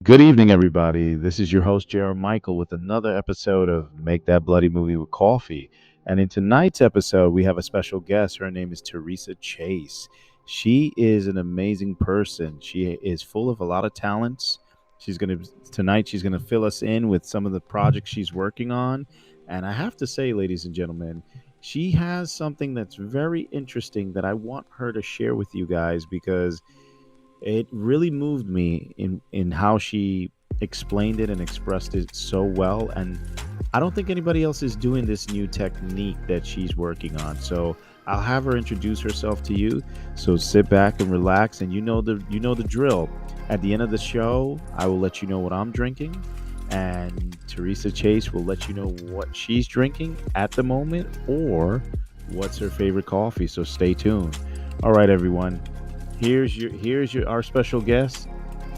Good evening, everybody. This is your host, Jared Michael, with another episode of Make That Bloody Movie with Coffee. And in tonight's episode, we have a special guest. Her name is Theresa Chaze. She is an amazing person. She is full of a lot of talents. She's gonna fill us in with some of the projects she's working on. And I have to say, ladies and gentlemen, she has something that's very interesting that I want her to share with you guys because it really moved me in how she explained it and expressed it so well. And I don't think anybody else is doing this new technique that she's working on. So I'll have her introduce herself to you. So sit back and relax, and you know the drill. At the end of the show, I will let you know what I'm drinking, and Theresa Chase will let you know what she's drinking at the moment or what's her favorite coffee. So stay tuned. All right, everyone. Here's your our special guest,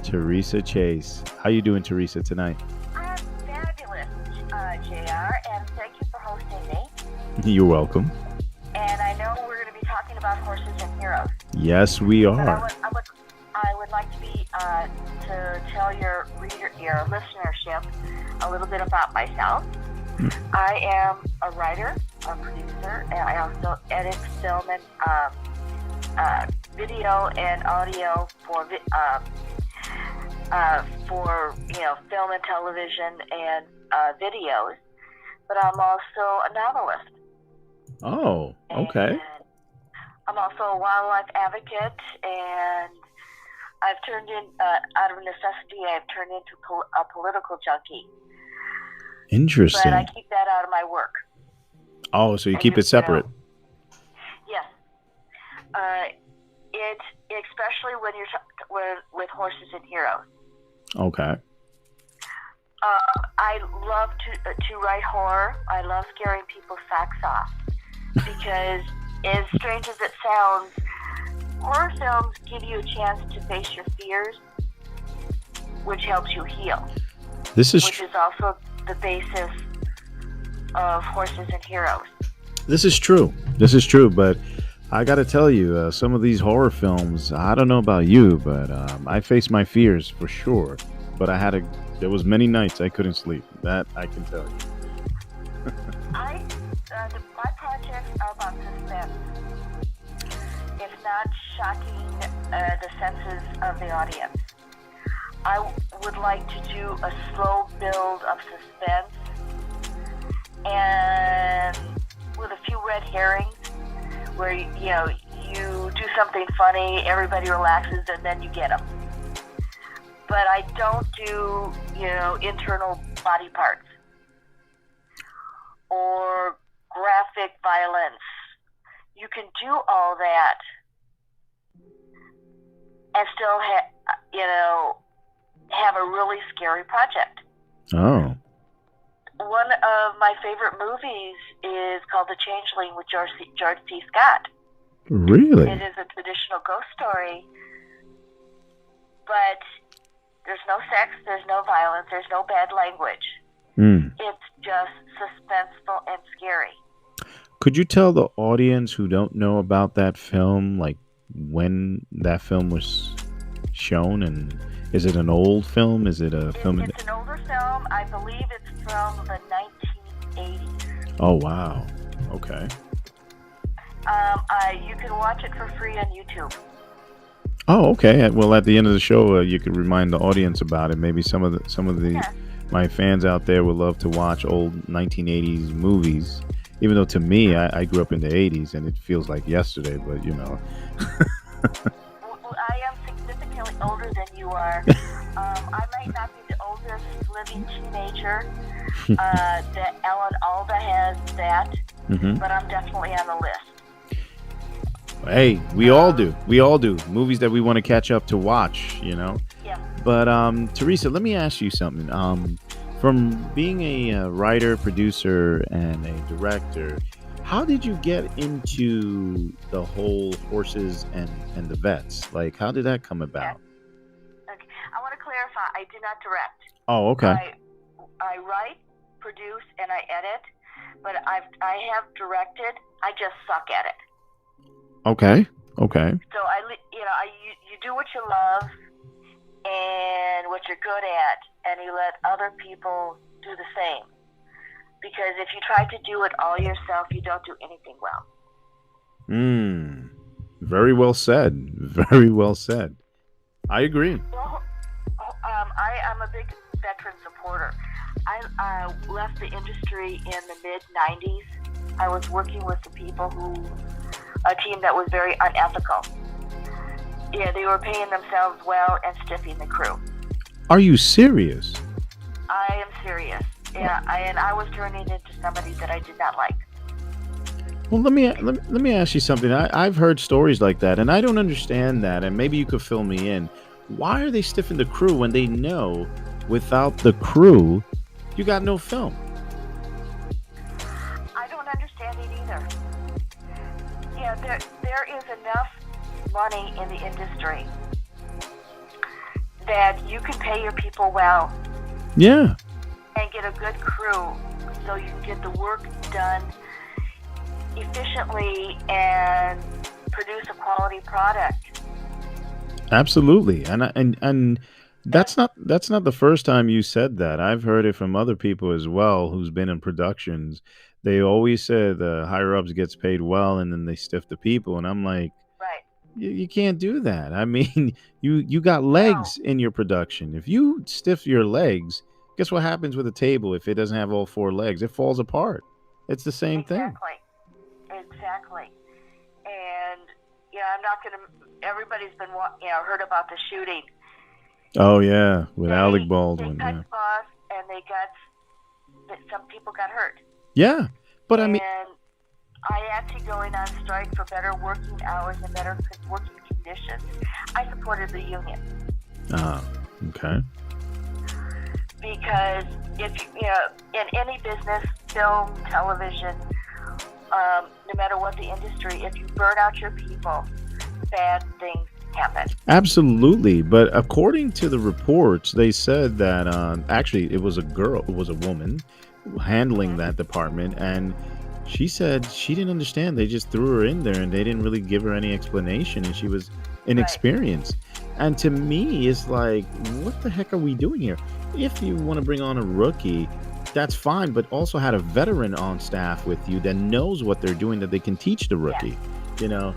Theresa Chase. How you doing, Theresa, tonight? I'm fabulous, JR, and thank you for hosting me. You're welcome. And I know we're going to be talking about horses and heroes. Yes, we But are. I would like to tell your listenership, a little bit about myself. I am a writer, a producer, and I also edit, film, and video and audio for film and television and videos. But I'm also a novelist. Oh, okay. And I'm also a wildlife advocate, and I've turned out of necessity, I've turned into a political junkie. But Interesting. I keep that out of my work. Oh, so you keep it separate. Yes. It especially when you're with horses and heroes. Okay. I love to write horror. I love scaring people's socks off because, as strange as it sounds, horror films give you a chance to face your fears, which helps you heal. This is Which is also the basis of horses and heroes. This is true. This is true, but I got to tell you, some of these horror films, I don't know about you, but I faced my fears for sure. But there was many nights I couldn't sleep. That I can tell you. My projects are about suspense. If not shocking the senses of the audience. I would like to do a slow build of suspense and with a few red herrings where you do something funny, everybody relaxes, and then you get them. But I don't do internal body parts or graphic violence. You can do all that and still have a really scary project. Oh. One of my favorite movies is called The Changeling with George C. Scott. Really? It is a traditional ghost story, but there's no sex, there's no violence, there's no bad language. It's just suspenseful and scary. Could you tell the audience who don't know about that film, like when that film was shown, and is it an old film? Is it a film? It's an older film. I believe it's from the 1980s. Oh, wow. Okay. You can watch it for free on YouTube. Oh, okay. Well, at the end of the show, you could remind the audience about it. Maybe some of Yeah. my fans out there would love to watch old 1980s movies. Even though to me, I grew up in the 80s and it feels like yesterday, but Well, I am significantly older than you are. I might not be the oldest living teenager. That Alan Alda has that, but I'm definitely on the list. Hey, we all do. We all do. Movies that we want to catch up to watch, Yeah. But Theresa, let me ask you something. From being a writer, producer, and a director, how did you get into the whole horses and the vets? Like, how did that come about? Okay. I want to clarify. I do not direct. Oh, okay. I write, produce, and I edit, but I have directed. I just suck at it. Okay. So you do what you love, and what you're good at, and you let other people do the same. Because if you try to do it all yourself, you don't do anything well. Very well said. Very well said. I agree. Well, I am a big veteran supporter. I left the industry in the mid-90s. I was working with the people a team that was very unethical. Yeah, they were paying themselves well and stiffing the crew. Are you serious? I am serious. Yeah, and I was turning into somebody that I did not like. Well, let me ask you something. I've heard stories like that, and I don't understand that. And maybe you could fill me in. Why are they stiffing the crew when they know without the crew, you got no film? I don't understand it either. Yeah, there is enough money in the industry that you can pay your people well. Yeah. And get a good crew so you can get the work done efficiently and produce a quality product. Absolutely. And that's not the first time you said that. I've heard it from other people as well who's been in productions. They always say the higher ups gets paid well and then they stiff the people, and I'm like, right. You can't do that. I mean, you got legs in your production. If you stiff your legs, guess what happens with a table if it doesn't have all four legs? It falls apart. It's the same thing. Exactly. And yeah, I'm not going to. Everybody's been heard about the shooting. Oh yeah, with Alec Baldwin. They cut costs, and some people got hurt. Yeah, but I mean, IATSE going on strike for better working hours and better working conditions. I supported the union. Okay. Because if in any business, film, television, no matter what the industry, if you burn out your people, bad things happen. Absolutely, but according to the reports, they said that actually it was a woman handling that department, and she said she didn't understand. They just threw her in there and they didn't really give her any explanation, and she was inexperienced. Right. And to me, it's like, what the heck are we doing here? If you want to bring on a rookie, that's fine, but also had a veteran on staff with you that knows what they're doing, that they can teach the rookie. Yeah.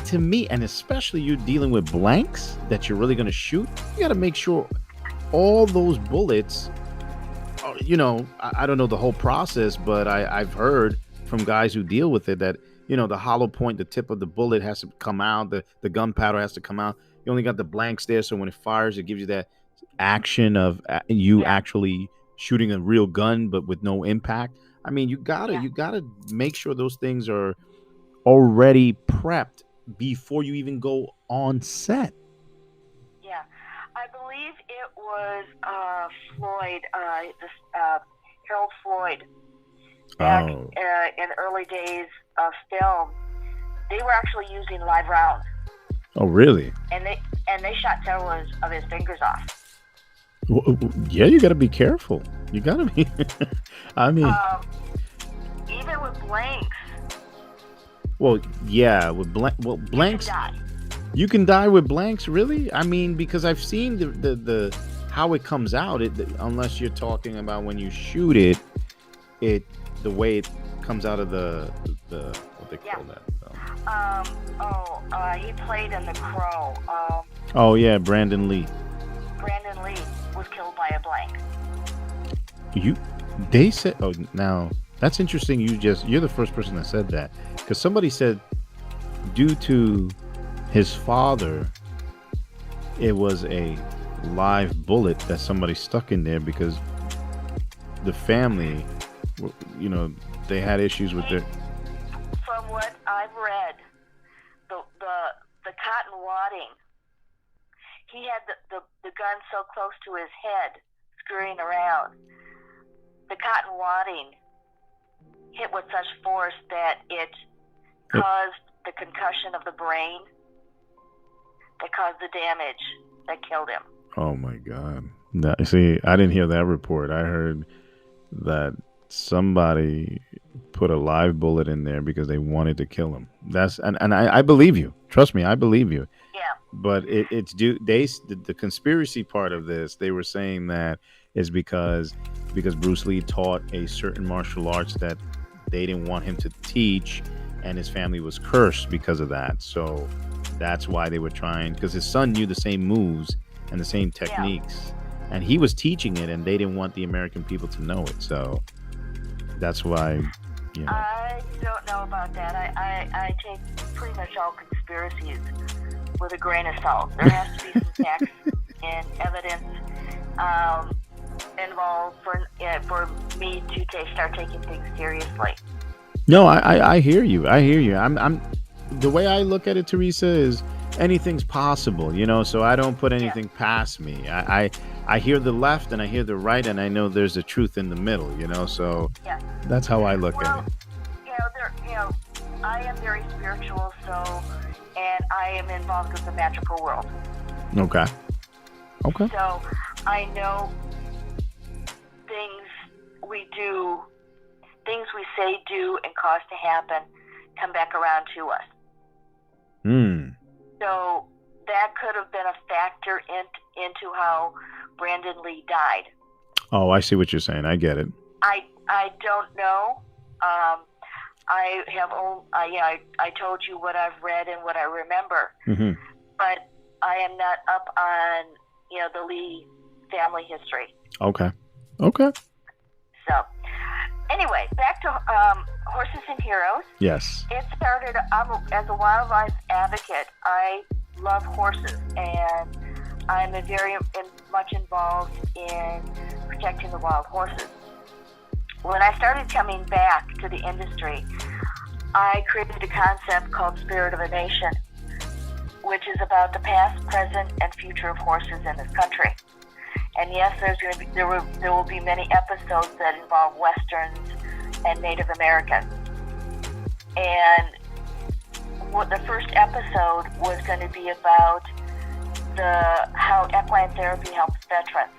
To me, and especially you dealing with blanks that you're really going to shoot, you got to make sure all those bullets, I don't know the whole process, but I've heard from guys who deal with it that, the hollow point, the tip of the bullet has to come out, the gunpowder has to come out. You only got the blanks there, so when it fires, it gives you that action of you actually shooting a real gun, but with no impact. I mean, you gotta make sure those things are already prepped before you even go on set. Yeah, I believe it was Floyd, Harold Floyd, back in early days of film. They were actually using live rounds. Oh, really? And they shot several of his fingers off. Well, yeah, you got to be careful. You got to be. I mean, even with blanks. Well, yeah, with blanks. You can die with blanks, really? I mean, because I've seen the how it comes out. Unless you're talking about when you shoot it, the way it comes out of the what they call that. He played in The Crow. Oh yeah, Brandon Lee. Brandon Lee was killed by a blank. They said. Oh, now that's interesting. You're the first person that said that, because somebody said due to his father, it was a live bullet that somebody stuck in there because the family, they had issues with their. From what I've read, the cotton wadding, he had the gun so close to his head, scurrying around. The cotton wadding hit with such force that it caused the concussion of the brain, that caused the damage that killed him. Oh my God. See, I didn't hear that report. I heard that somebody put a live bullet in there because they wanted to kill him. And I believe you. Trust me, I believe you. Yeah. but it's due. The conspiracy part of this, they were saying that is because Bruce Lee taught a certain martial arts that they didn't want him to teach, and his family was cursed because of that. So that's why they were trying, because his son knew the same moves and the same Yeah. techniques, and he was teaching it, and they didn't want the American people to know it. So that's why, you know. I don't know about that. I take pretty much all conspiracies with a grain of salt. There has to be some facts and evidence involved for me to start taking things seriously. No, I hear you. I hear you. I'm the way I look at it, Teresa, is anything's possible, you know. So I don't put anything past me. I hear the left and I hear the right, and I know there's a truth in the middle, you know. So Yeah. that's how I look Well, at it. I am very spiritual, and I am involved with the magical world. Okay. Okay. So I know things we do, things we say, do, and cause to happen come back around to us. Hmm. So that could have been a factor into how Brandon Lee died. Oh, I see what you're saying. I get it. I don't know. I have I told you what I've read and what I remember, Hmm. but I am not up on the Lee family history. Okay. Okay. So anyway, back to Horses and Heroes. Yes. It started as a wildlife advocate. I love horses, and I'm very much involved in protecting the wild horses. When I started coming back to the industry, I created a concept called Spirit of a Nation, which is about the past, present, and future of horses in this country. And yes, there will be many episodes that involve Westerns and Native Americans. And the first episode was going to be about how equine therapy helps veterans.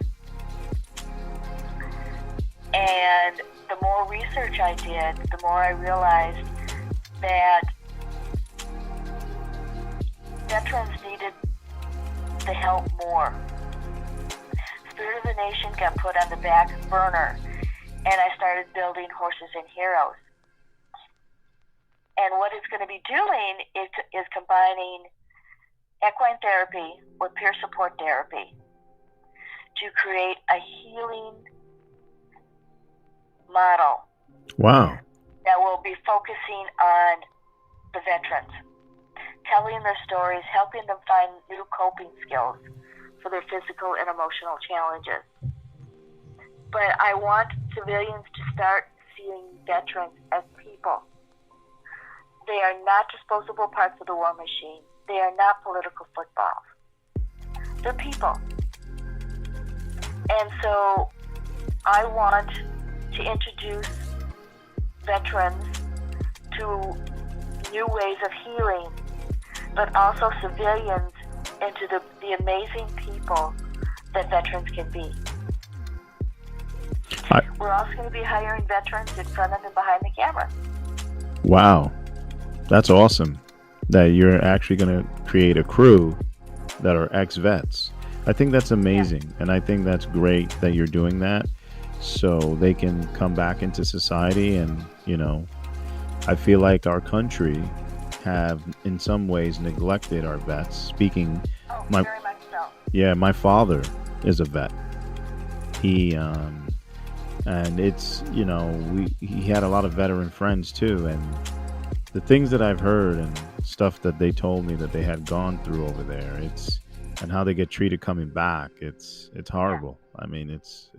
And the more research I did, the more I realized that veterans needed the help more. Spirit of the Nation got put on the back burner, and I started building Horses and Heroes. And what it's going to be doing is combining equine therapy with peer support therapy to create a healing model. Wow. That will be focusing on the veterans, telling their stories, helping them find new coping skills for their physical and emotional challenges. But I want civilians to start seeing veterans as people. They are not disposable parts of the war machine. They are not political footballs. They're people. And so I want to introduce veterans to new ways of healing, but also civilians into the amazing people that veterans can be. We're also going to be hiring veterans in front of and behind the camera. Wow. That's awesome that you're actually going to create a crew that are ex-vets. I think that's amazing. Yeah. And I think that's great that you're doing that so they can come back into society. And, I feel like our country have in some ways neglected our vets. Speaking, very much so. Yeah, my father is a vet. He, and it's, he had a lot of veteran friends too. And the things that I've heard and stuff that they told me that they had gone through over there, and how they get treated coming back, it's horrible. I mean, it's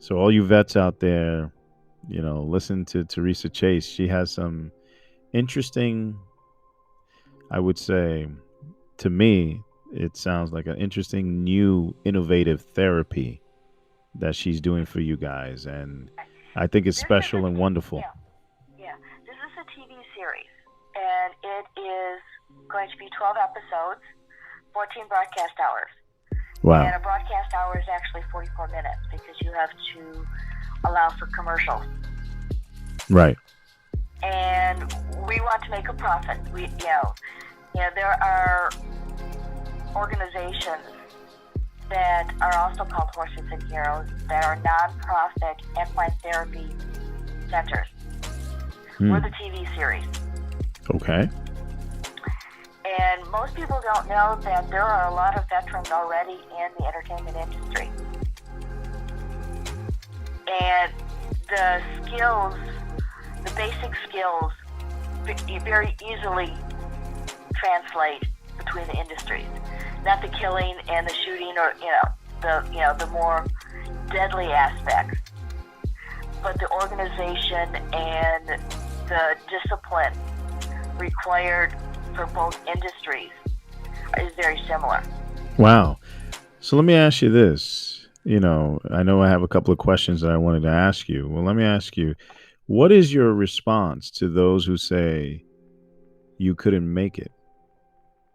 so all you vets out there, listen to Theresa Chaze. She has some interesting, I would say, to me, it sounds like an interesting, new, innovative therapy that she's doing for you guys. And I think it's special and wonderful. Yeah. This is a TV series, and it is going to be 12 episodes, 14 broadcast hours. Wow. And a broadcast hour is actually 44 minutes because you have to allow for commercials. Right. And we want to make a profit. There are organizations that are also called Horses and Heroes that are nonprofit equine therapy centers. We're the TV series. Okay. And most people don't know that there are a lot of veterans already in the entertainment industry. And the skills, the basic skills, very easily translate between the industries. Not the killing and the shooting, or the more deadly aspects, but the organization and the discipline required for both industries is very similar. Wow. So let me ask you this. I know I have a couple of questions that I wanted to ask you. Well, let me ask you, what is your response to those who say you couldn't make it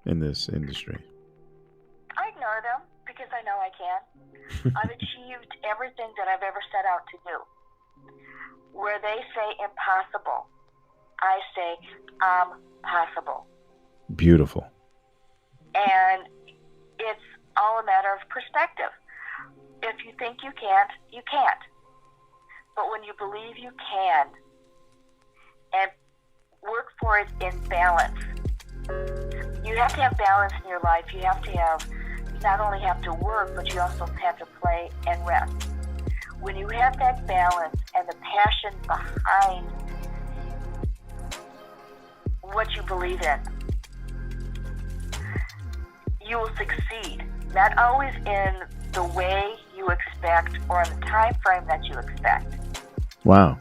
in this industry? I ignore them because I know I can. I've achieved everything that I've ever set out to do. Where they say impossible, I say possible. Beautiful. And it's all a matter of perspective. If you think you can't, you can't. But when you believe you can and work for it in balance, you have to have balance in your life. You not only have to work, but you also have to play and rest. When you have that balance and the passion behind what you believe in, you will succeed. Not always in the way you expect or in the time frame that you expect. Wow.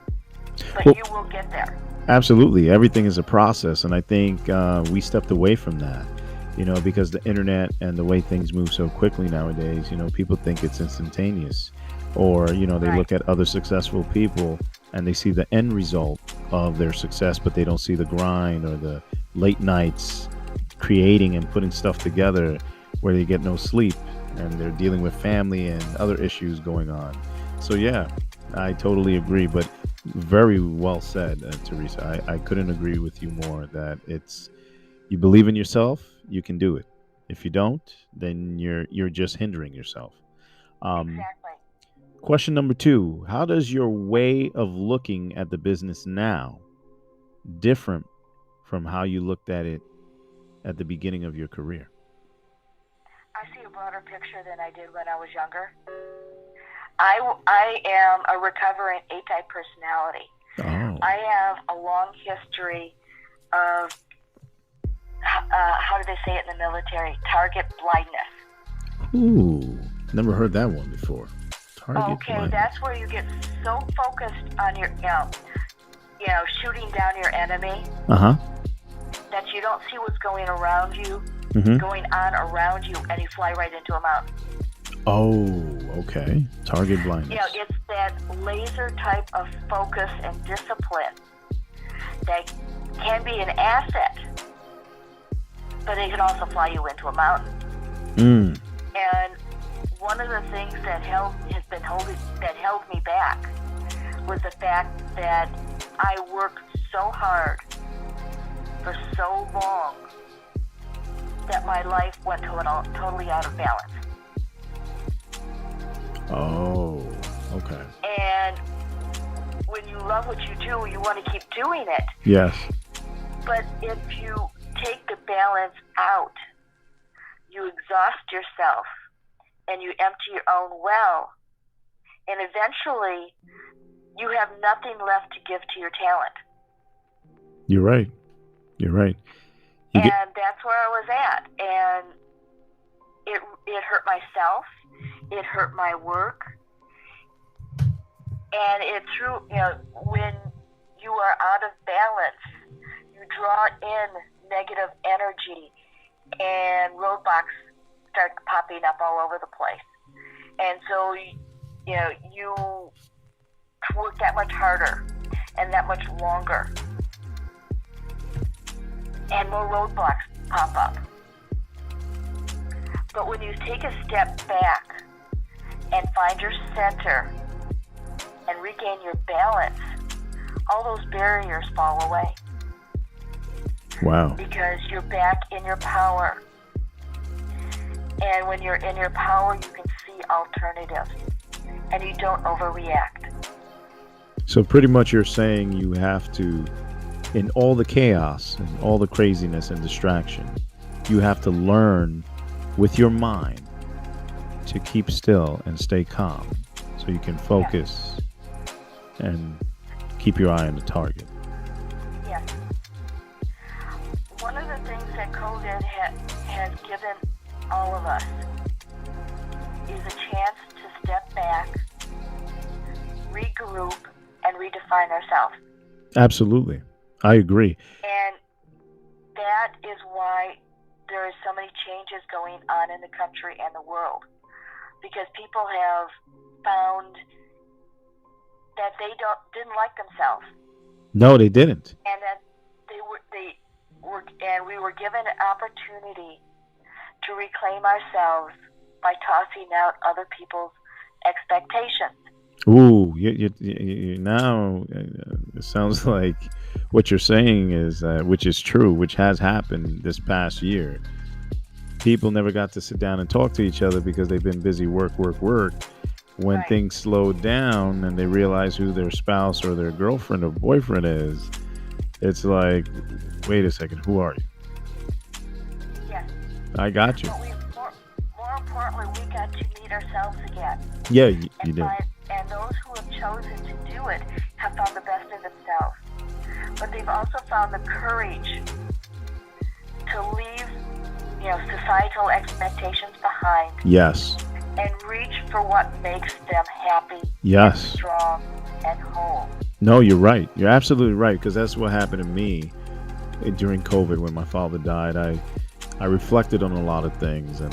But you will get there. Absolutely. Everything is a process. And I think we stepped away from that, because the internet and the way things move so quickly nowadays, people think it's instantaneous. Or, they Right. look at other successful people and they see the end result of their success, but they don't see the grind or the late nights creating and putting stuff together where they get no sleep and they're dealing with family and other issues going on. So, yeah, I totally agree. But very well said, Theresa. I couldn't agree with you more that you believe in yourself, you can do it. If you don't, then you're just hindering yourself. Exactly. Question number 2, how does your way of looking at the business now different from how you looked at it at the beginning of your career? I see a broader picture than I did when I was younger. I am a recovering A-type personality. Oh. I have a long history of, how do they say it in the military? Target blindness. Ooh, never heard that one before. Target blindness. That's where you get so focused on your, shooting down your enemy that you don't see what's going around you, going on around you, and you fly right into a mountain. Oh, okay. Target blindness. It's that laser type of focus and discipline that can be an asset, but it can also fly you into a mountain. And one of the things that held me back was the fact that I worked so hard for so long that my life went totally out of balance. Oh, okay. And when you love what you do, you want to keep doing it. Yes. But if you take the balance out, you exhaust yourself and you empty your own well, and eventually you have nothing left to give to your talent. You're right. And that's where I was at. And it hurt myself. It hurt my work. And when you are out of balance, you draw in negative energy and roadblocks start popping up all over the place. And so, you work that much harder and that much longer. And more roadblocks pop up. But when you take a step back and find your center and regain your balance, all those barriers fall away. Wow. Because you're back in your power. And when you're in your power, you can see alternatives, and you don't overreact. So pretty much you're saying you have to, in all the chaos and all the craziness and distraction, you have to learn with your mind to keep still and stay calm so you can focus and keep your eye on the target. Yes. One of the things that COVID has given all of us is a chance to step back, regroup, and redefine ourselves. Absolutely. I agree. And that is why there are so many changes going on in the country and the world. Because people have found that they didn't like themselves. No, they didn't. And that we were given an opportunity to reclaim ourselves by tossing out other people's expectations. Ooh, you now it sounds like what you're saying is, which is true, which has happened this past year. People never got to sit down and talk to each other because they've been busy work. When Right. things slowed down and they realize who their spouse or their girlfriend or boyfriend is, it's like, wait a second, who are you? Yes. I got you. But more importantly, we got to meet ourselves again. Yeah, you did. And those who have chosen to do it have found the best in themselves. But they've also found the courage to leave, societal expectations behind Yes. and reach for what makes them happy, Yes. strong, and whole. No, you're right. You're absolutely right, because that's what happened to me during COVID when my father died. I reflected on a lot of things, and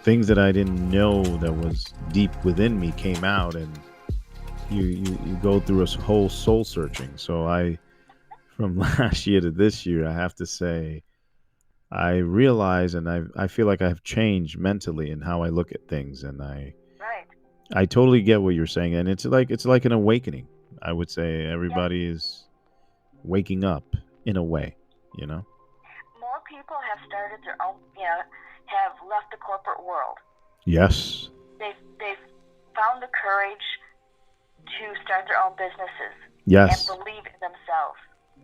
things that I didn't know that was deep within me came out, and you go through a whole soul searching. So from last year to this year, I have to say, I realize and I feel like I've changed mentally in how I look at things, and Right. I totally get what you're saying, and it's like an awakening. I would say everybody is waking up in a way, More people have started their own, have left the corporate world. Yes. They've found the courage to start their own businesses. Yes. And believe in themselves.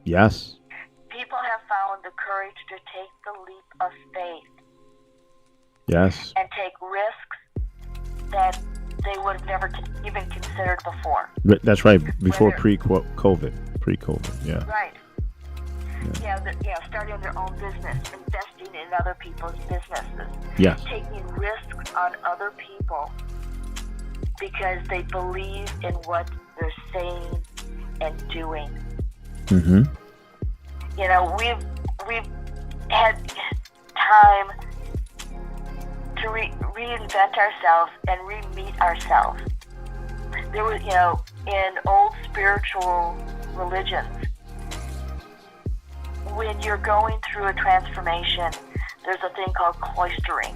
Yes. People have found the courage to take the leap of faith. Yes. And take risks that they would have never even considered before. That's right. Before pre-COVID. Yeah. Right. Starting their own business, investing in other people's businesses. Yes. Taking risks on other people because they believe in what they're saying and doing. Mm-hmm. We've had time to reinvent ourselves and re-meet ourselves. There was, in old spiritual religions, when you're going through a transformation, there's a thing called cloistering.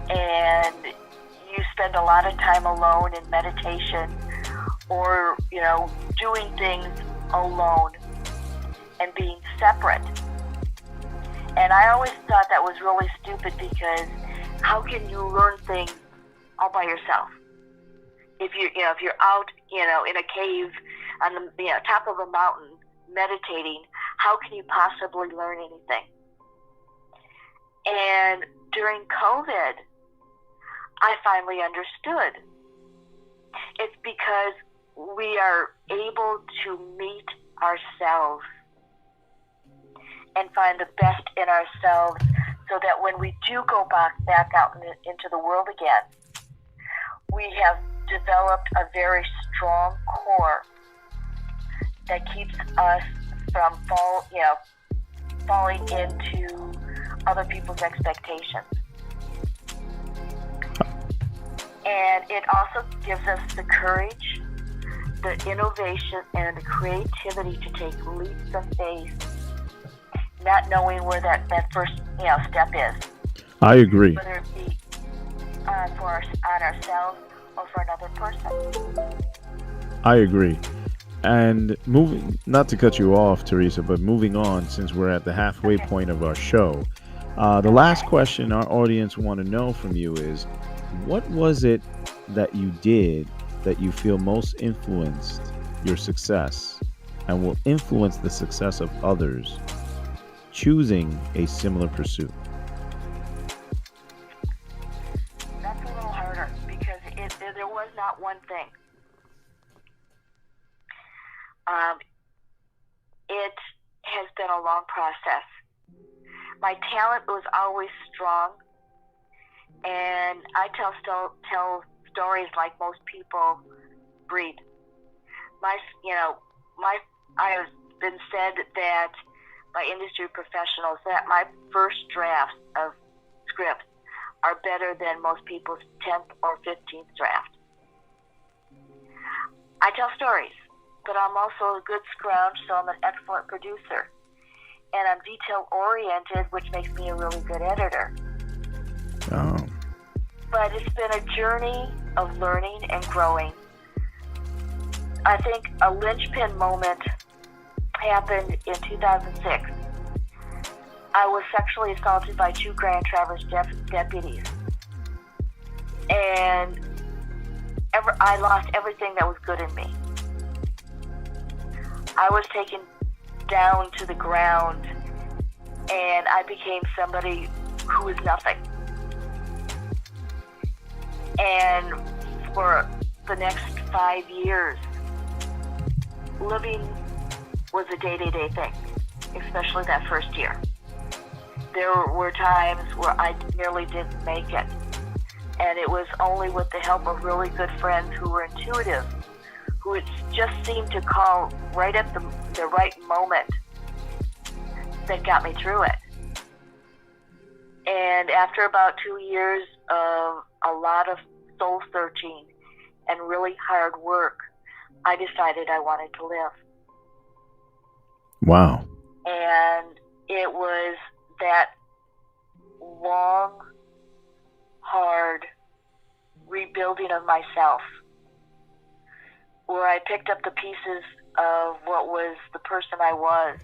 And you spend a lot of time alone in meditation or, doing things alone and being separate. And I always thought that was really stupid because how can you learn things all by yourself? If you're out, in a cave on the top of a mountain meditating, how can you possibly learn anything? And during COVID, I finally understood. It's because we are able to meet ourselves and find the best in ourselves so that when we do go back out into the world again, we have developed a very strong core that keeps us from falling into other people's expectations. And it also gives us the courage, the innovation, and the creativity to take leaps of faith, not knowing where that first step is. I agree. Whether it be on ourselves or for another person. I agree. And not to cut you off, Theresa, but moving on, since we're at the halfway point of our show, The last Okay. question our audience want to know from you is, what was it that you did that you feel most influenced your success and will influence the success of others choosing a similar pursuit? That's a little harder because there was not one thing. Um, it has been a long process. My talent was always strong, and I tell stories like most people breed. I have been said that by industry professionals that my first drafts of scripts are better than most people's 10th or 15th draft. I tell stories, but I'm also a good scrounge, so I'm an excellent producer. And I'm detail-oriented, which makes me a really good editor. Oh. But it's been a journey of learning and growing. I think a linchpin moment happened in 2006. I was sexually assaulted by 2 Grand Traverse deputies. And I lost everything that was good in me. I was taken down to the ground, and I became somebody who was nothing. And for the next 5 years, living was a day-to-day thing, especially that first year. There were times where I nearly didn't make it, and it was only with the help of really good friends who were intuitive, who just seemed to call right at the right moment, that got me through it. And after about 2 years of a lot of soul searching and really hard work, I decided I wanted to live. Wow. And it was that long, hard rebuilding of myself, where I picked up the pieces of what was the person I was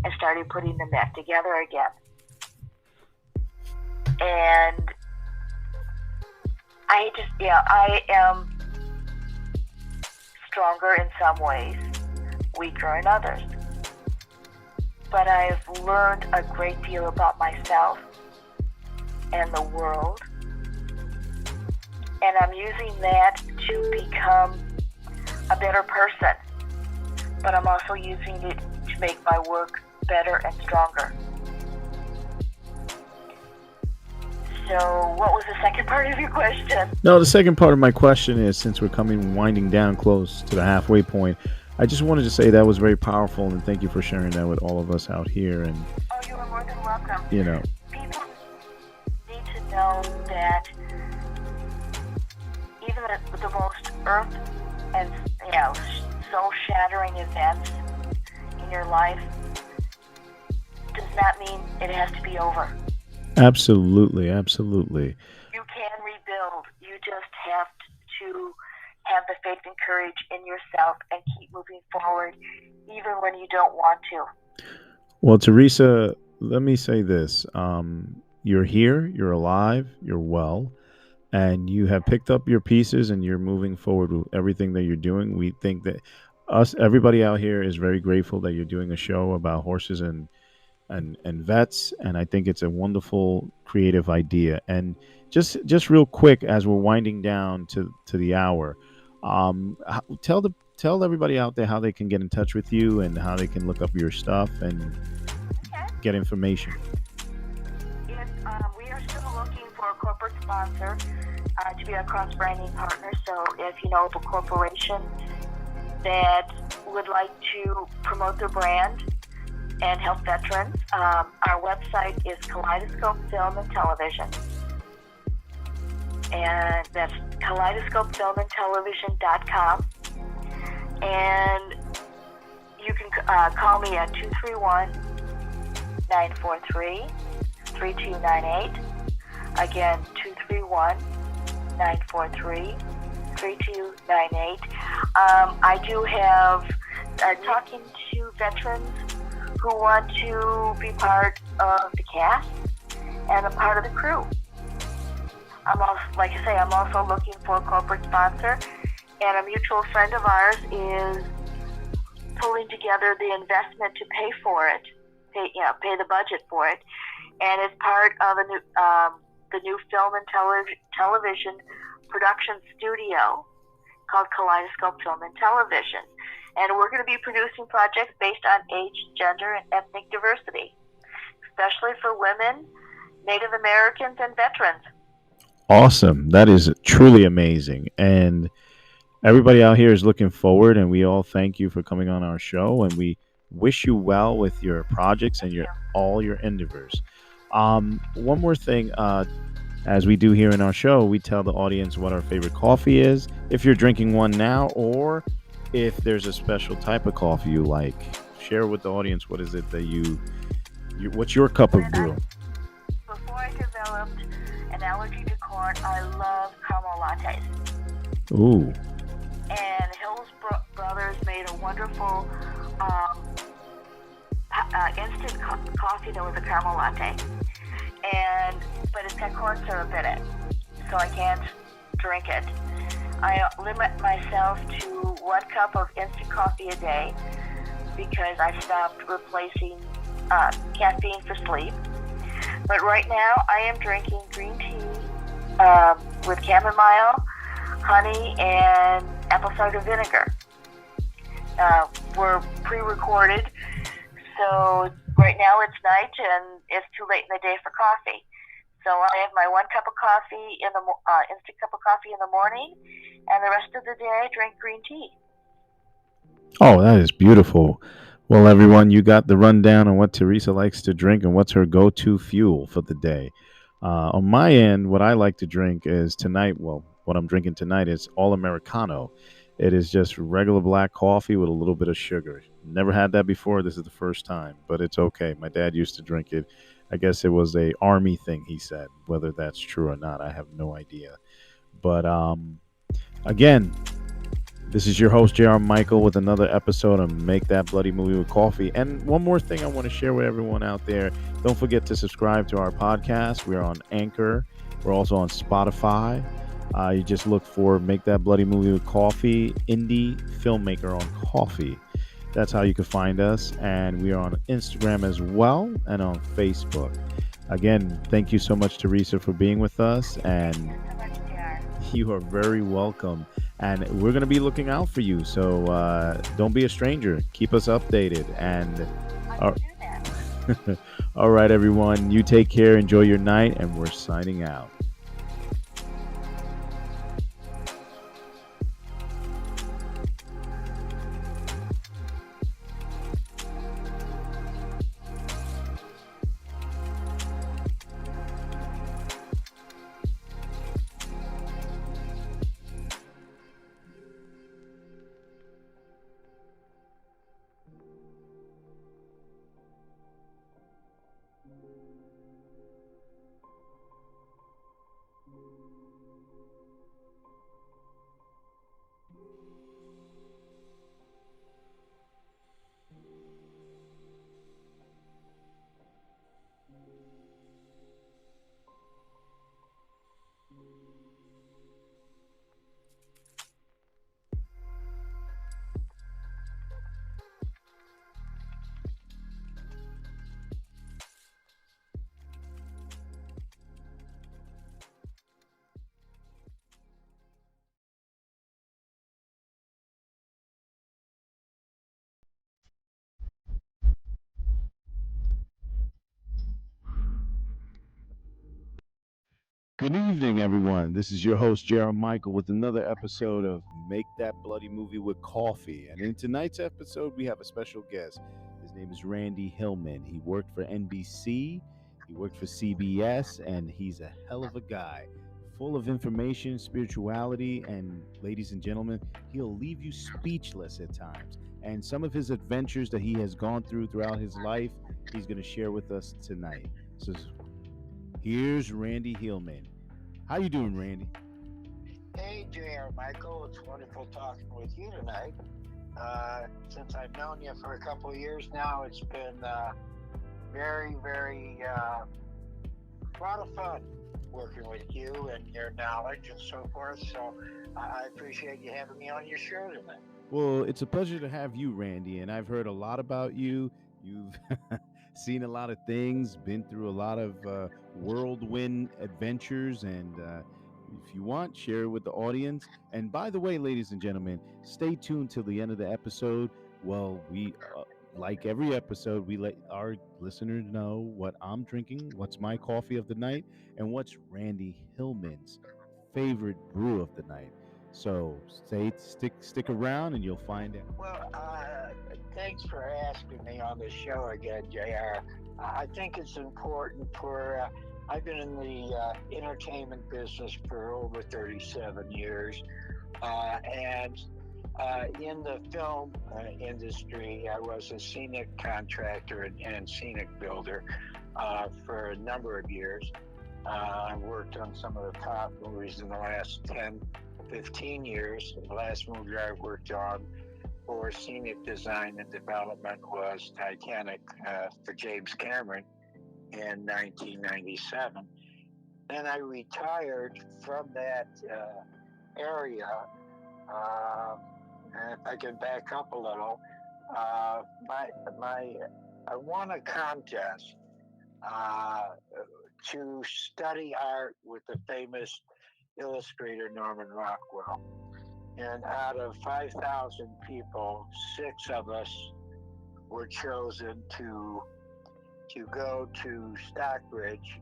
and started putting them back together again. And I am stronger in some ways, weaker in others. But I've learned a great deal about myself and the world. And I'm using that to become a better person. But I'm also using it to make my work better and stronger. So what was the second part of your question? No, the second part of my question is, since we're winding down close to the halfway point, I just wanted to say that was very powerful, and thank you for sharing that with all of us out here. And Oh, you are more than welcome. you know, People need to know that even the most earth and soul-shattering events in your life does not mean it has to be over. absolutely, absolutely. You can rebuild. You just have to have the faith and courage in yourself and keep moving forward, even when you don't want to. Well, Theresa, let me say this: you're here, you're alive, you're well, and you have picked up your pieces, and you're moving forward with everything that you're doing. We think that everybody out here, is very grateful that you're doing a show about horses and vets, and I think it's a wonderful creative idea. And just real quick, as we're winding down to the hour, tell everybody out there how they can get in touch with you and how they can look up your stuff and Okay. get information. Yes, we are still looking for a corporate sponsor to be a cross-branding partner. So if you know of a corporation that would like to promote their brand and help veterans, our website is Kaleidoscope Film and Television. And that's kaleidoscopefilmandtelevision.com. And you can call me at 231-943-3298. Again, 231-943-3298. I do have talking to veterans who want to be part of the cast. and a part of the crew. I'm also, like I say, I'm also looking for a corporate sponsor, and a mutual friend of ours is pulling together the investment to pay for it, pay the budget for it, and it's part of the new film and television production studio called Kaleidoscope Film and Television. And we're going to be producing projects based on age, gender, and ethnic diversity, especially for women, Native Americans, and veterans. Awesome. That is truly amazing. And everybody out here is looking forward, and we all thank you for coming on our show, and we wish you well with your projects and your all your endeavors. One more thing, as we do here in our show, we tell the audience what our favorite coffee is. If you're drinking one now, or if there's a special type of coffee you like, share with the audience what is it that what's your cup of brew? Before I developed an allergy to corn, I love caramel lattes. Ooh. And Hill's brothers made a wonderful instant coffee that was a caramel latte. But it's got corn syrup in it, so I can't drink it. I limit myself to 1 cup of instant coffee a day because I stopped replacing caffeine for sleep. But right now, I am drinking green tea with chamomile, honey, and apple cider vinegar. We're pre-recorded, so right now it's night and it's too late in the day for coffee. So I have my 1 cup of coffee instant cup of coffee in the morning, and the rest of the day I drink green tea. Oh, that is beautiful. Well, everyone, you got the rundown on what Theresa likes to drink and what's her go-to fuel for the day. On my end, what I like to drink is tonight, well, what I'm drinking tonight is all Americano. It is just regular black coffee with a little bit of sugar. Never had that before. This is the first time, but it's okay. My dad used to drink it. I guess it was a army thing, he said. Whether that's true or not, I have no idea. But again, this is your host, J.R. Michael, with another episode of Make That Bloody Movie with Coffee. And one more thing I want to share with everyone out there. Don't forget to subscribe to our podcast. We're on Anchor. We're also on Spotify. You just look for Make That Bloody Movie with Coffee, indie filmmaker on coffee. That's how you can find us. And we are on Instagram as well and on Facebook. Again, thank you so much, Theresa, for being with us. And you are very welcome. And we're going to be looking out for you. So don't be a stranger. Keep us updated. And all right, everyone. You take care. Enjoy your night. And we're signing out. Good evening, everyone. This is your host, J.R. Michael, with another episode of Make That Bloody Movie with Coffee. And in tonight's episode, we have a special guest. His name is Randy Hillman. He worked for NBC, he worked for CBS, and he's a hell of a guy. Full of information, spirituality, and ladies and gentlemen, he'll leave you speechless at times. And some of his adventures that he has gone throughout his life, he's going to share with us tonight. So here's Randy Hillman. How you doing, Randy? Hey, J.R. Michael. It's wonderful talking with you tonight. Since I've known you for a couple of years now, it's been very, very a lot of fun working with you and your knowledge and so forth. So I appreciate you having me on your show tonight. Well, it's a pleasure to have you, Randy, and I've heard a lot about you. You've seen a lot of things, been through a lot of whirlwind adventures, and if you want, share it with the audience. And by the way, ladies and gentlemen, stay tuned till the end of the episode. Well, like every episode, we let our listeners know what I'm drinking, what's my coffee of the night, and what's Randy Hillman's favorite brew of the night. So stick around, and you'll find out. Well, thanks for asking me on the show again, JR. I think it's important for. I've been in the entertainment business for over 37 years, and in the film industry, I was a scenic contractor and scenic builder for a number of years. I worked on some of the top movies in the last 10, 15 years. The last movie I worked on for scenic design and development was Titanic for James Cameron in 1997. Then I retired from that area. And if I can back up a little, I won a contest uh, to study art with the famous illustrator Norman Rockwell. And out of 5,000 people, 6 of us were chosen to go to Stockbridge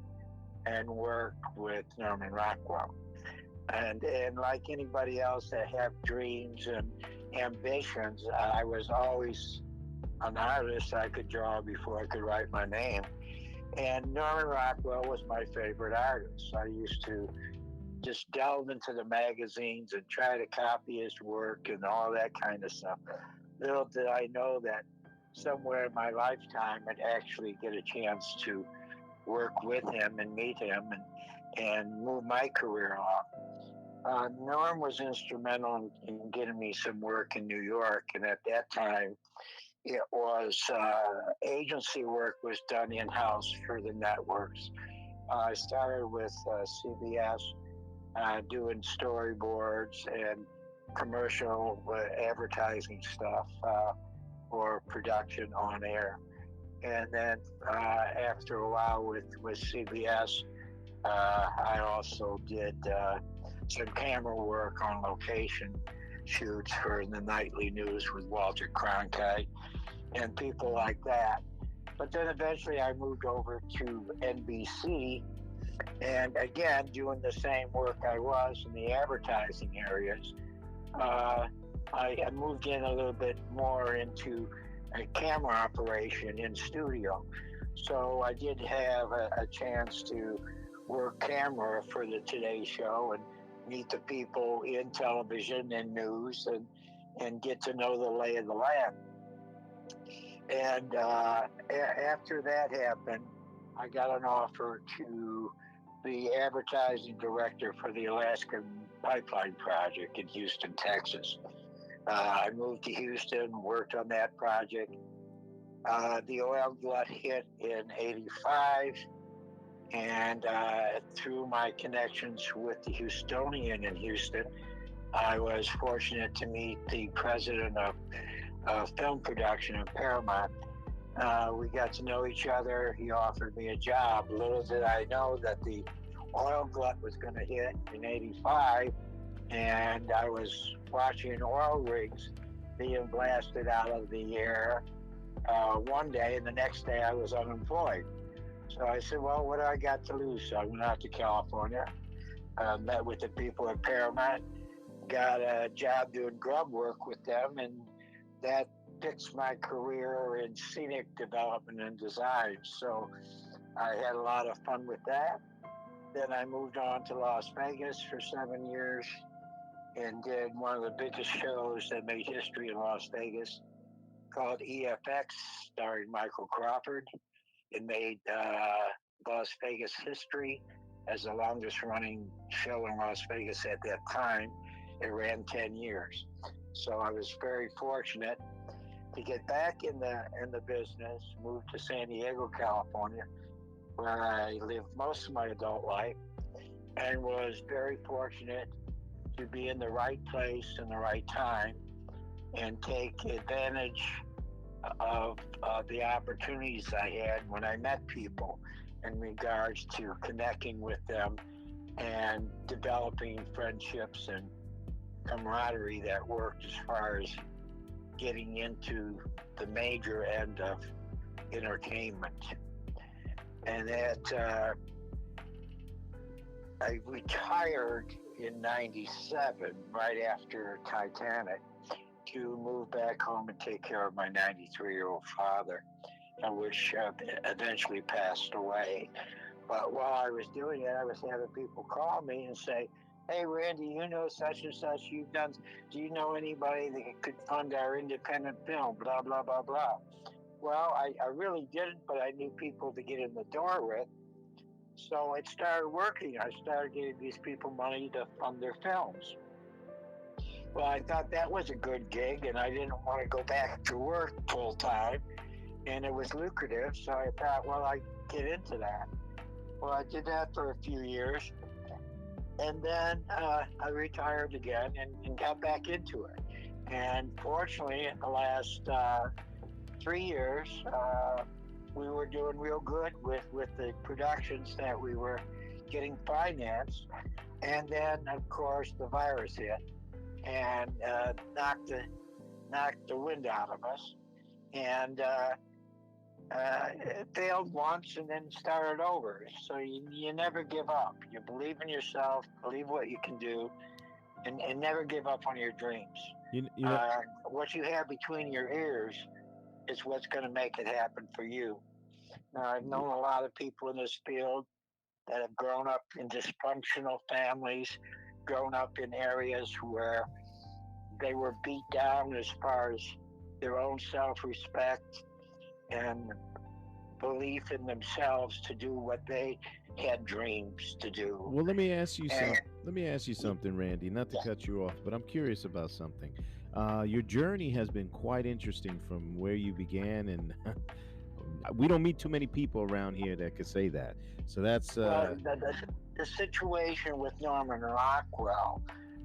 and work with Norman Rockwell. And like anybody else that have dreams and ambitions, I was always an artist. I could draw before I could write my name. And Norman Rockwell was my favorite artist. I used to just delve into the magazines and try to copy his work and all that kind of stuff. Little did I know that somewhere in my lifetime I'd actually get a chance to work with him and meet him and move my career along. Norm was instrumental in getting me some work in New York, and at that time, it was agency work was done in-house for the networks. I started with CBS doing storyboards and commercial advertising stuff for production on air. And then after a while with CBS, I also did some camera work on location shoots for the nightly news with Walter Cronkite and people like that. But then eventually I moved over to NBC, and again, doing the same work I was in the advertising areas. I moved in a little bit more into a camera operation in studio. So I did have a chance to work camera for the Today Show and meet the people in television and news and get to know the lay of the land. And after that happened, I got an offer to be advertising director for the Alaska Pipeline Project in Houston, Texas. I moved to Houston, worked on that project. The oil glut hit in '85, and through my connections with the Houstonian in Houston, I was fortunate to meet the president of film production at Paramount. We got to know each other. He offered me a job. Little did I know that the oil glut was going to hit in '85, and I was watching oil rigs being blasted out of the air one day, and the next day I was unemployed. So I said, well, what do I got to lose? So I went out to California, met with the people at Paramount, got a job doing grub work with them, and that fixed my career in scenic development and design. So I had a lot of fun with that. Then I moved on to Las Vegas for 7 years and did one of the biggest shows that made history in Las Vegas called EFX, starring Michael Crawford. It made Las Vegas history as the longest running show in Las Vegas at that time. It ran 10 years. So I was very fortunate to get back in the business, moved to San Diego, California, where I lived most of my adult life, and was very fortunate to be in the right place in the right time and take advantage of the opportunities I had when I met people in regards to connecting with them and developing friendships and camaraderie that worked as far as getting into the major end of entertainment. And that I retired in '97, right after Titanic, to move back home and take care of my 93-year-old father, which eventually passed away. But while I was doing it, I was having people call me and say, "Hey, Randy, you know such and such. You've done. Do you know anybody that could fund our independent film? Blah blah blah blah." Well, I really didn't, but I knew people to get in the door with. So it started working. I started getting these people money to fund their films. Well, I thought that was a good gig, and I didn't want to go back to work full time, and it was lucrative. So I thought, well, I get into that. Well, I did that for a few years, and then I retired again and got back into it. And fortunately, in the last 3 years, we were doing real good with the productions that we were getting financed. And then, of course, the virus hit and knocked the wind out of us. And it failed once and then started over. So you never give up. You believe in yourself, believe what you can do, and never give up on your dreams. You know, What you have between your ears is what's going to make it happen for you. Now, I've known a lot of people in this field that have grown up in dysfunctional families, grown up in areas where they were beat down as far as their own self-respect and belief in themselves to do what they had dreams to do. well, And let me ask you something, Randy. Not to cut you off, but I'm curious about something. Your journey has been quite interesting from where you began, and we don't meet too many people around here that could say that. So that's well, the situation with Norman Rockwell,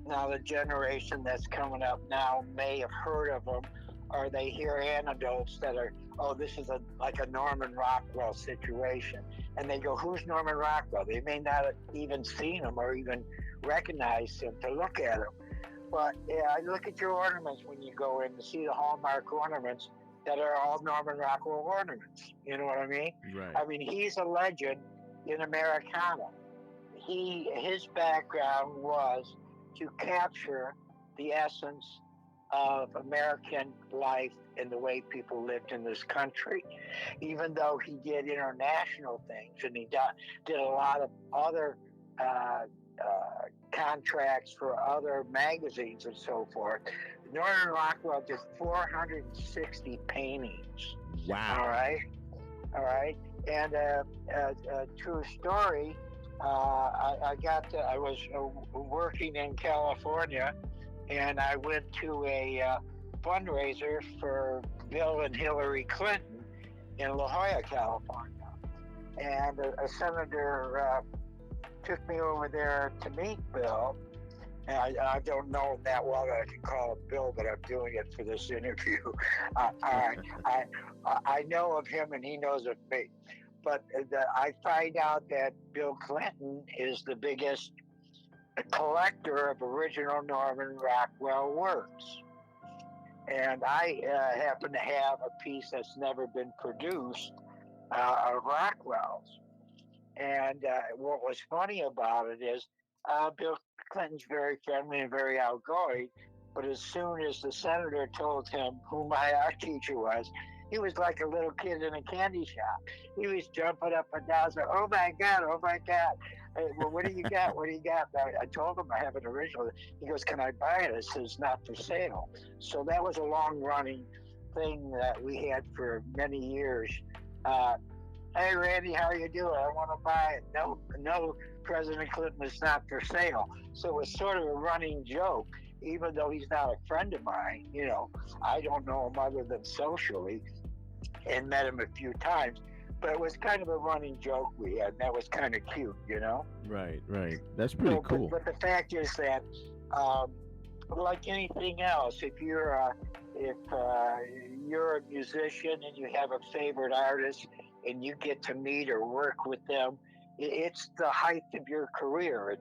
now the generation that's coming up now may have heard of him, or they hear anecdotes that are, oh, this is like a Norman Rockwell situation. And they go, who's Norman Rockwell? They may not have even seen him or even recognized him to look at him. But yeah, I look at your ornaments when you go in to see the Hallmark ornaments that are all Norman Rockwell ornaments. You know what I mean? right. I mean, he's a legend in Americana. His background was to capture the essence of American life and the way people lived in this country. Even though he did international things and he did a lot of other uh, contracts for other magazines and so forth, Norman Rockwell did 460 paintings. All Wow. right, all right, and a true story. I was working in California, and I went to a fundraiser for Bill and Hillary Clinton in La Jolla, California. And a senator took me over there to meet Bill. And I don't know him that well that I can call him Bill, but I'm doing it for this interview. I know of him and he knows of me. But I find out that Bill Clinton is the biggest collector of original Norman Rockwell works. And I happen to have a piece that's never been produced of Rockwell's. And what was funny about it is Bill Clinton's very friendly and very outgoing, but as soon as the senator told him who my art teacher was, he was like a little kid in a candy shop. He was jumping up and down, saying, "Oh my God, oh my God. Hey, well, what do you got? What do you got?" I told him I have an original. He goes, "Can I buy it?" I said, "It's not for sale." So that was a long running thing that we had for many years. Hey, Randy, how you doing? I want to buy it. No, President Clinton is not for sale. So it was sort of a running joke, even though he's not a friend of mine. I don't know him other than socially and met him a few times. But it was kind of a running joke we had. And that was kind of cute, you know. Right, right. That's pretty So, cool. but the fact is that, um, like anything else, if you're a musician and you have a favorite artist and you get to meet or work with them, it's the height of your career.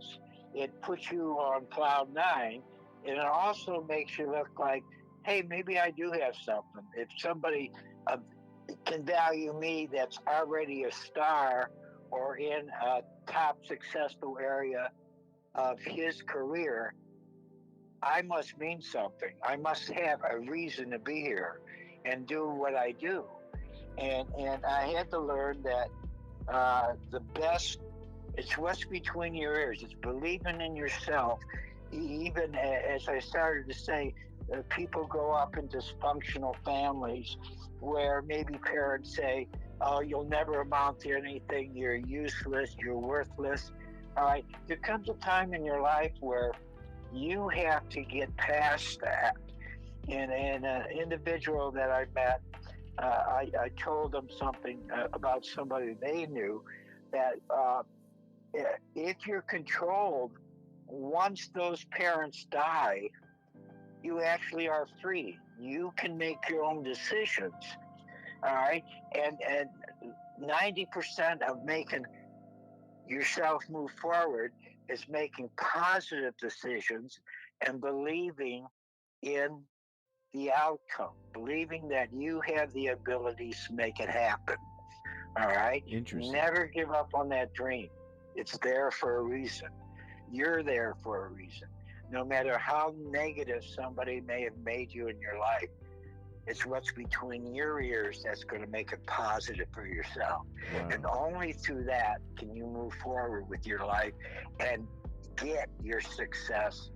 It puts you on cloud nine, and it also makes you look like, hey, maybe I do have something. If somebody uh, can value me that's already a star or in a top successful area of his career, I must mean something. I must have a reason to be here and do what I do. And I had to learn that the best, it's what's between your ears. It's believing in yourself. Even as I started to say, people grow up in dysfunctional families where maybe parents say, "Oh, you'll never amount to anything. You're useless. You're worthless." All right. There comes a time in your life where you have to get past that. And an individual that I met, I told them something about somebody they knew that if you're controlled, once those parents die, you actually are free. You can make your own decisions. All right. And 90% of making yourself move forward is making positive decisions and believing in the outcome, believing that you have the abilities to make it happen. All right? Interesting. Never give up on that dream. It's there for a reason. You're there for a reason. No matter how negative somebody may have made you in your life, it's what's between your ears that's going to make it positive for yourself. And Wow. only through that can you move forward with your life and get your success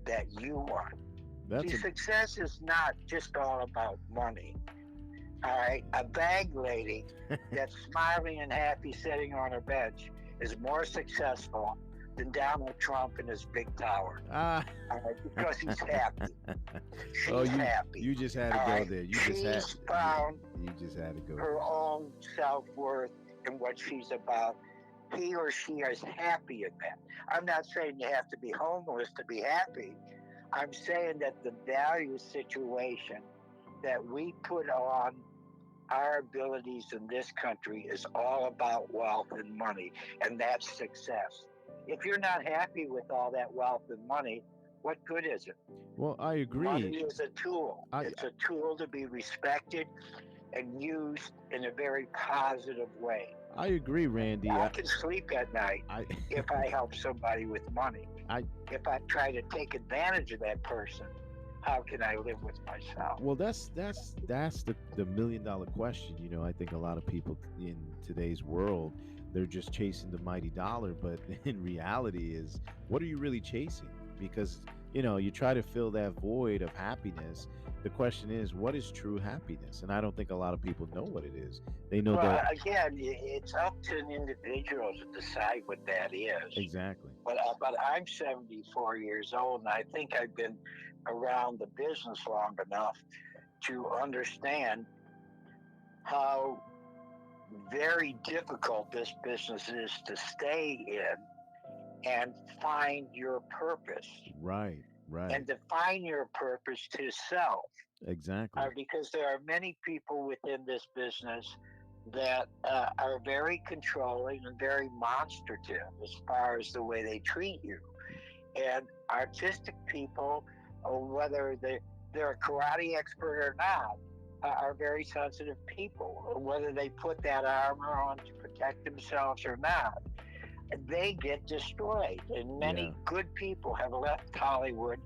that you want. See, That's a success is not just all about money. All right, a bag lady that's smiling and happy sitting on her bench is more successful than Donald Trump in his big tower. ah. All right, because he's happy. Oh, She's happy. you just had to All go right, there. she's found You just had to go her there. own self worth and what she's about. He or she is happy in that. I'm not saying you have to be homeless to be happy. I'm saying that the value situation that we put on our abilities in this country is all about wealth and money, and that's success. If you're not happy with all that wealth and money, what good is it? Well, I agree. Money is a tool. I It's a tool to be respected and used in a very positive way. I agree, Randy. I can sleep at night I if I help somebody with money. I If I try to take advantage of that person, how can I live with myself? well, that's the $1 million question. You know, I think a lot of people in today's world, they're just chasing the mighty dollar, but in reality is, what are you really chasing? Because, you try to fill that void of happiness. The question is, what is true happiness? And I don't think a lot of people know what it is. They know Well, that again, it's up to an individual to decide what that is. exactly. But I'm 74 years old, and I think I've been around the business long enough to understand how very difficult this business is to stay in and find your purpose Right, right. and define your purpose to self. Exactly. Because there are many people within this business that are very controlling and very monstrative as far as the way they treat you. And artistic people, whether they're a karate expert or not, are very sensitive people. Whether they put that armor on to protect themselves or not, they get destroyed. And Yeah. many good people have left Hollywood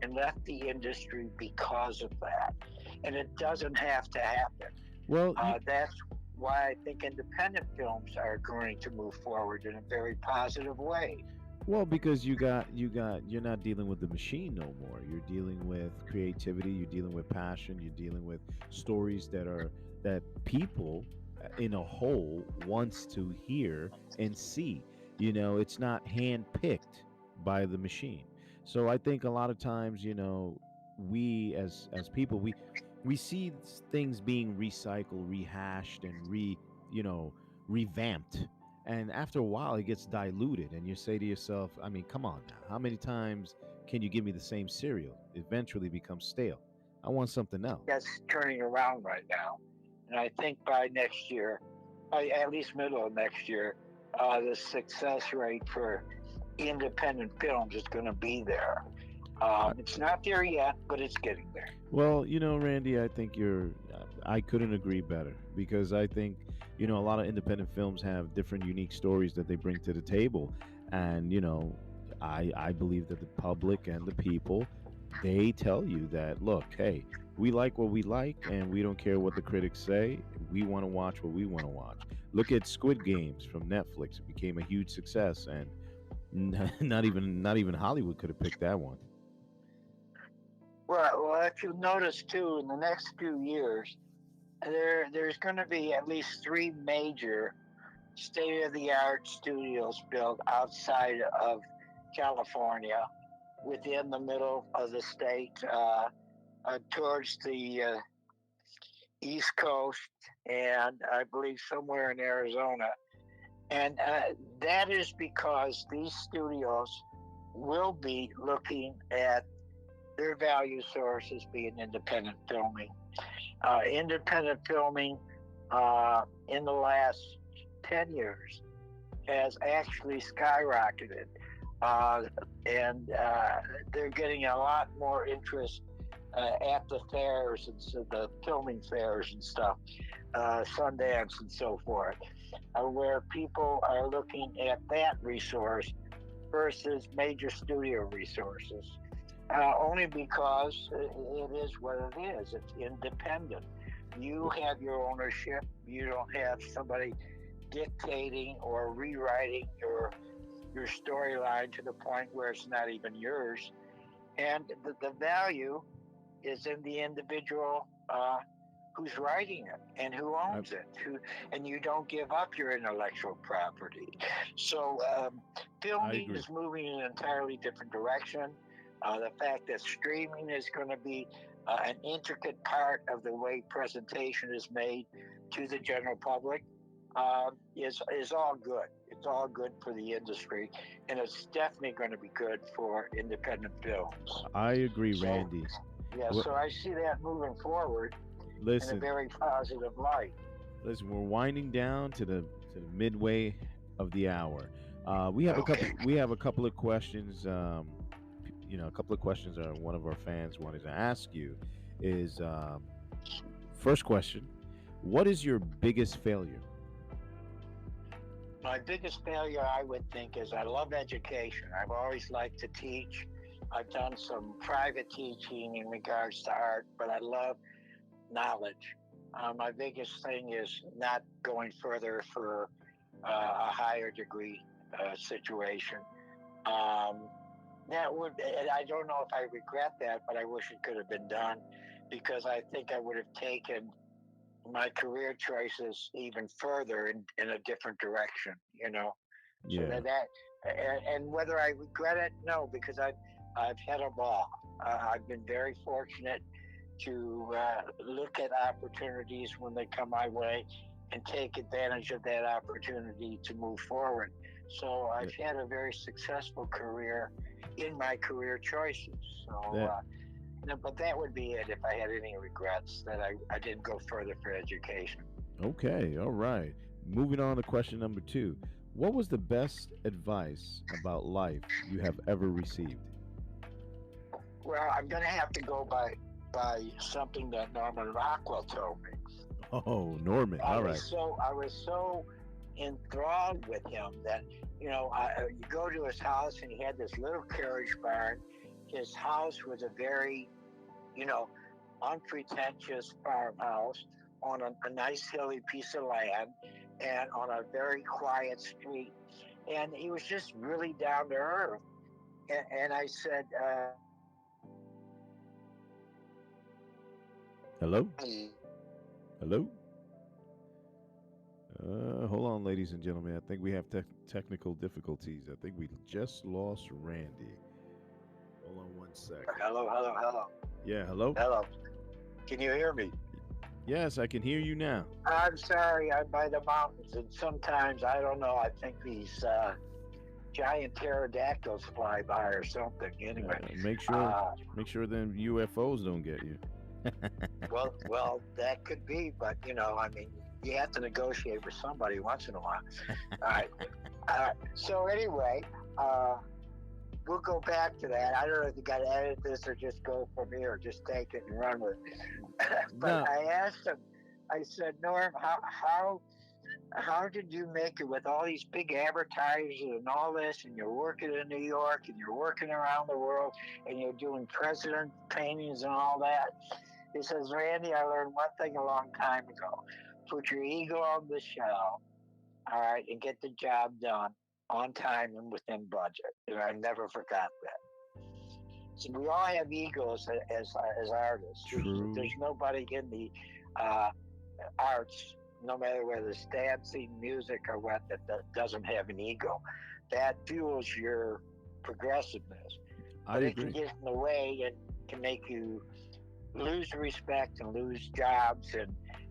and left the industry because of that. And it doesn't have to happen. Well, That's why I think independent films are going to move forward in a very positive way. well, because you're not dealing with the machine no more. You're dealing with creativity, you're dealing with passion, you're dealing with stories that people in a whole wants to hear and see. It's not handpicked by the machine. So I think a lot of times, we as people, we see things being recycled, rehashed, and you know, revamped. And after a while, it gets diluted, and you say to yourself, I mean, come on now. How many times can you give me the same cereal? It eventually becomes stale. I want something else. That's turning around right now. And I think by next year, at least middle of next year, the success rate for independent films is going to be there. It's not there yet, but it's getting there. Well, Randy, I think I couldn't agree better because I think, a lot of independent films have different unique stories that they bring to the table. And, I believe that the public and the people, they tell you that, look, hey, we like what we like and we don't care what the critics say. We want to watch what we want to watch. Look at Squid Games from Netflix. It became a huge success, and not even Hollywood could have picked that one. Well, if you notice too, in the next few years, there's going to be at least three major state-of-the-art studios built outside of California, within the middle of the state, towards the East Coast, and I believe somewhere in Arizona. And that is because these studios will be looking at their value sources being independent filming. Independent filming in the last 10 years has actually skyrocketed. And they're getting a lot more interest at the fairs and so the filming fairs and stuff, Sundance and so forth, where people are looking at that resource versus major studio resources. Only because it is what it is. It's independent. You have your ownership. You don't have somebody dictating or rewriting your storyline to the point where it's not even yours. And the value is in the individual who's writing it and who owns it. And you don't give up your intellectual property. So filming is moving in an entirely different direction. The fact that streaming is going to be an intricate part of the way presentation is made to the general public is all good. It's all good for the industry, and it's definitely going to be good for independent films. I agree, Randy. Yeah, so I see that moving forward in a very positive light. Listen, we're winding down to the midway of the hour. We have a couple of questions. A couple of questions one of our fans wanted to ask you is first question: what is your biggest failure? My biggest failure, I would think, is I love education. I've always liked to teach. I've done some private teaching in regards to art, but I love knowledge. My biggest thing is not going further for a higher degree situation. That would, and I don't know if I regret that, but I wish it could have been done, because I think I would have taken my career choices even further in a different direction, So and whether I regret it, no, because I've had a ball. I've been very fortunate to look at opportunities when they come my way and take advantage of that opportunity to move forward. So I've had a very successful career in my career choices. So, but that would be it if I had any regrets that I didn't go further for education. Okay, all right. Moving on to question number 2. What was the best advice about life you have ever received? Well, I'm going to have to go by something that Norman Rockwell told me. Oh, Norman. All right. I was so enthralled with him that, you go to his house and he had this little carriage barn. His house was a very, unpretentious farmhouse on a nice hilly piece of land and on a very quiet street. And he was just really down to earth. And I said, hello? Hello? Hold on, ladies and gentlemen. I think we have technical difficulties. I think we just lost Randy. Hold on one sec. Hello. Yeah, hello? Hello. Can you hear me? Yes, I can hear you now. I'm sorry, I'm by the mountains, and sometimes, I don't know, I think these giant pterodactyls fly by or something. Anyway, Make sure, uh, make sure them UFOs don't get you. well, that could be, but I mean, you have to negotiate with somebody once in a while. All right. So anyway, uh, we'll go back to that. I don't know if you got to edit this or just go from here, or just take it and run with it. But No, I asked him. I said, Norm, how did you make it with all these big advertisers and all this, and you're working in New York and you're working around the world and you're doing president paintings and all that? He says, Randy, I learned one thing a long time ago. Put your ego on the shelf, all right, and get the job done on time and within budget. And I never forgot that. So we all have egos as artists. true. There's nobody in the uh, arts, no matter whether it's dancing, music, or what, that doesn't have an ego. That fuels your progressiveness. I But it can agree. get in the way and can make you lose respect and lose jobs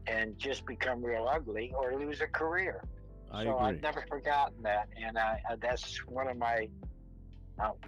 and just become real ugly or lose a career. I So I've agree. never forgotten that, and that's one of my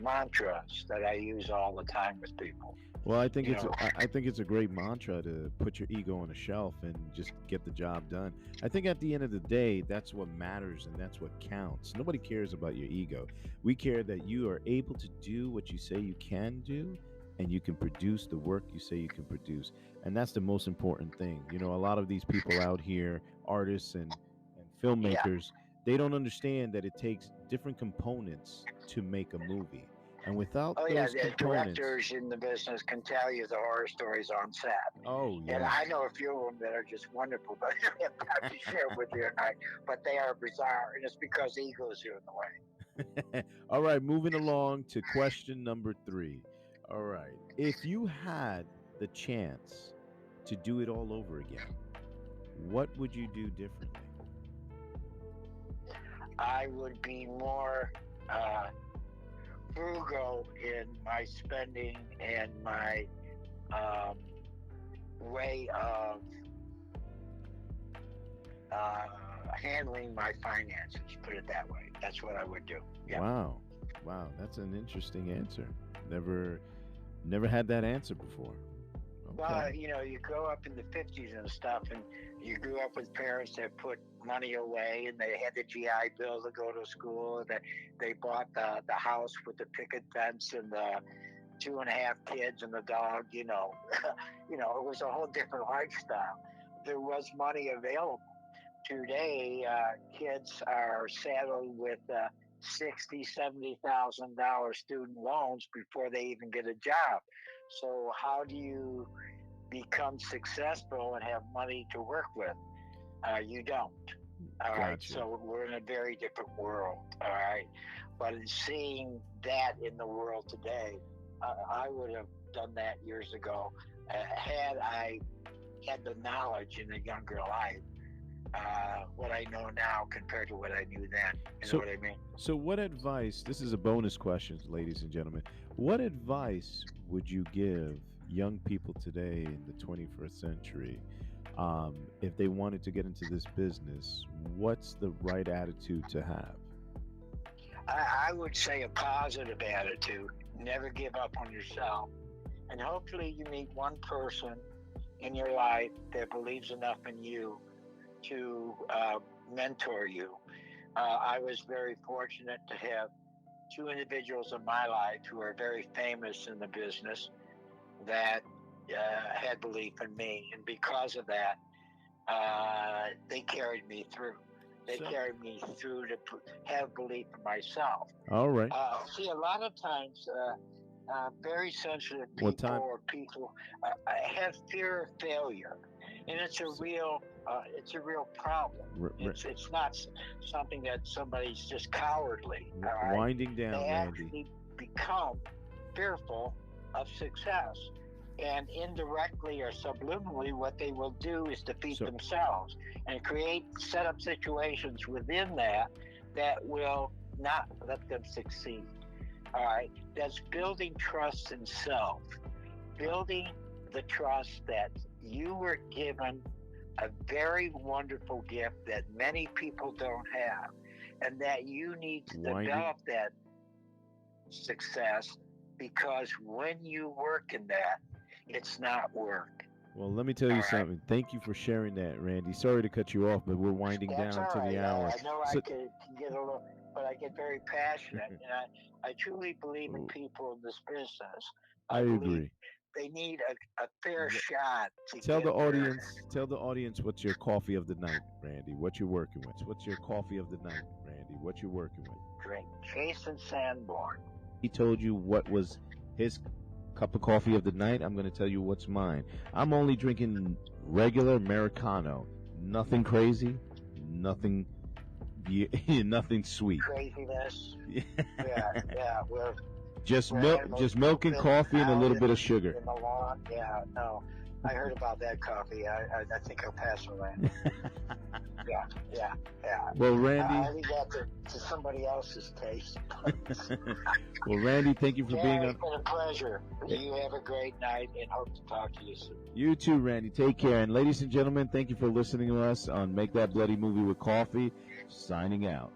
mantras that I use all the time with people. Well, I think You it's know, I think it's a great mantra to put your ego on a shelf and just get the job done. I think at the end of the day, that's what matters and that's what counts. Nobody cares about your ego. We care that you are able to do what you say you can do and you can produce the work you say you can produce. And that's the most important thing. You know, a lot of these people out here, artists and yeah. filmmakers, they don't understand that it takes different components to make a movie. And without Oh yeah, those the components, directors in the business can tell you the horror stories on set. oh And yes. I know a few of them that are just wonderful, but I don't have time to share with you tonight. But they are bizarre, and it's because egos are in the way. All right, moving along to question number 3. All right. If you had the chance to do it all over again, what would you do differently? I would be more uh, frugal in my spending and my um, way of uh, handling my finances. Put it that way. That's what I would do. Yeah. Wow. Wow, that's an interesting answer. Never had that answer before. Okay. Well, you grow up in the 50s and stuff, and you grew up with parents that put money away, and they had the GI Bill to go to school, and they bought the house with the picket fence and the 2.5 kids and the dog. It was a whole different lifestyle. There was money available. Today, kids are saddled with $60,000, $70,000 student loans before they even get a job. So how do you become successful and have money to work with? You don't. All right. Gotcha. So we're in a very different world. All right. But in seeing that in the world today, I would have done that years ago had I had the knowledge in a younger life. What I know now compared to what I knew then. You know So what I mean? so what advice, this is a bonus question, ladies and gentlemen. What advice would you give young people today in the 21st century if they wanted to get into this business? What's the right attitude to have? I would say a positive attitude. Never give up on yourself. And hopefully you meet one person in your life that believes enough in you to mentor you. I was very fortunate to have two individuals in my life who are very famous in the business that had belief in me. And because of that, they carried me through. They So, carried me through to have belief in myself. all right. See, a lot of times, very sensitive What people time? or people have fear of failure, and it's a real problem. R- r- It's not something that somebody's just cowardly. All right, winding down, they Randy. actually become fearful of success. And indirectly or subliminally, what they will do is defeat So, themselves and set up situations within that will not let them succeed. All right, that's building trust in self, building the trust that you were given a very wonderful gift that many people don't have, and that you need to develop that success, because when you work in that, it's not work. Well, let me tell you something. Thank you for sharing that, Randy. Sorry to cut you off, but we're winding down to the hour. I know I can get a little, but I get very passionate, and I truly believe in people in this business. I agree. They need a fair shot to tell the audience what's your coffee of the night, Randy. What you're working with. What's your coffee of the night, Randy? What you're working with. Drink Jason Sanborn. He told you what was his cup of coffee of the night. I'm going to tell you what's mine. I'm only drinking regular Americano. Nothing crazy. Nothing sweet. Craziness. yeah. Well, just milk and coffee and a little bit of sugar. In the lawn. Yeah, no. I heard about that coffee. I think I'll pass away. Yeah. Well, Randy, I leave that to somebody else's taste. Well, Randy, thank you for being on. It's been a pleasure. You have a great night, and hope to talk to you soon. You too, Randy. Take care. And ladies and gentlemen, thank you for listening to us on Make That Bloody Movie with Coffee. Signing out.